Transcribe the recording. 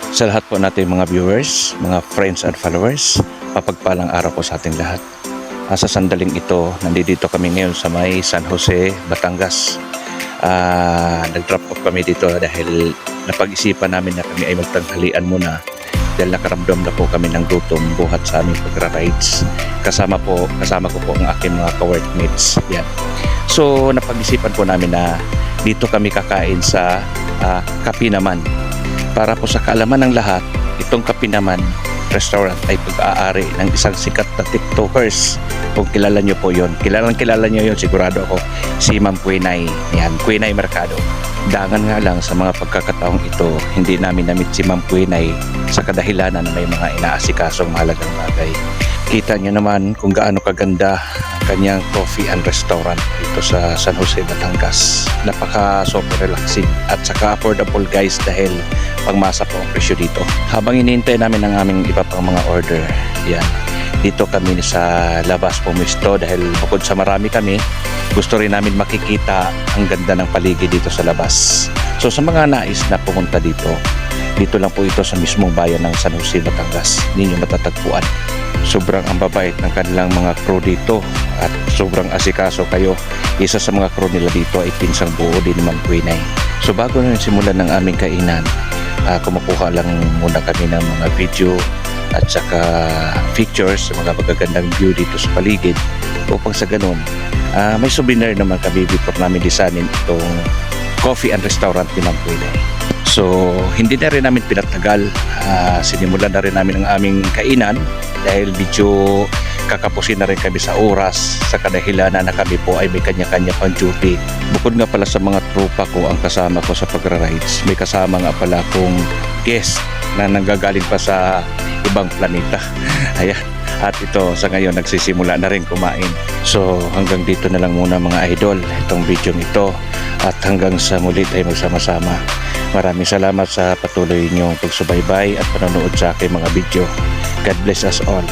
Sa lahat po natin mga viewers, mga friends and followers, mapagpalang araw po sa ating lahat. Sa sandaling ito, nandito kami ngayon sa may San Jose, Batangas. Nag-drop off kami dito dahil napag-isipan namin na kami ay magtanghalian muna dahil nakaramdam na po kami ng gutom buhat sa aming pagra-rides. Kasama ko po ang aking mga ka-workmates. Yan. So napag-isipan po namin na dito kami kakain sa Kapinaman. Para po sa kaalaman ng lahat, itong Kapinaman restaurant ay pag-aari ng isang sikat na tiktokers. Kung kilala nyo po yun, kilala nyo yun, sigurado ako, si Ma'am Quinay. Yan, Quinay Mercado. Dangan nga lang sa mga pagkakataong ito, hindi namin namit si Ma'am Quinay sa kadahilanan na may mga inaasikasong mahalagang bagay. Kita nyo naman kung gaano kaganda ang kanyang coffee and restaurant dito sa San Jose, Batangas. Napaka super relaxing at saka affordable guys dahil pangmasa po ang presyo dito. Habang iniintay namin ang aming iba pang mga order, yan, dito kami sa labas pumisto dahil bukod sa marami kami, gusto rin namin makikita ang ganda ng paligid dito sa labas. So sa mga nais na pumunta dito lang po ito sa mismong bayan ng San Jose, Batangas. Ninyo matatagpuan. Sobrang ang babait ng kanilang mga crew dito at sobrang asikaso kayo. Isa sa mga crew nila dito ay pinsang buo din ni Ma'am Quinay. So bago na simulan ng aming kainan, kumukuha lang muna kami ng mga video at saka pictures sa mga magagandang view dito sa paligid upang sa ganun may souvenir naman kami before namin lisanin itong coffee and restaurant ni Ma'am Quinay. So hindi na rin namin pinatagal, sinimulan na rin namin ang aming kainan dahil medyo kakapusin na rin kami sa oras sa kadahilanan na kami po ay may kanya-kanya pang duty. Bukod nga pala sa mga tropa ko ang kasama ko sa pagra-rides, may kasama nga pala akong guest na nanggagaling pa sa ibang planeta. Ayan. At ito sa ngayon nagsisimula na rin kumain. So hanggang dito na lang muna mga idol itong video ito at hanggang sa mulit ay magsama-sama. Maraming salamat sa patuloy niyong pagsubaybay at panonood sa aking mga video. God bless us all.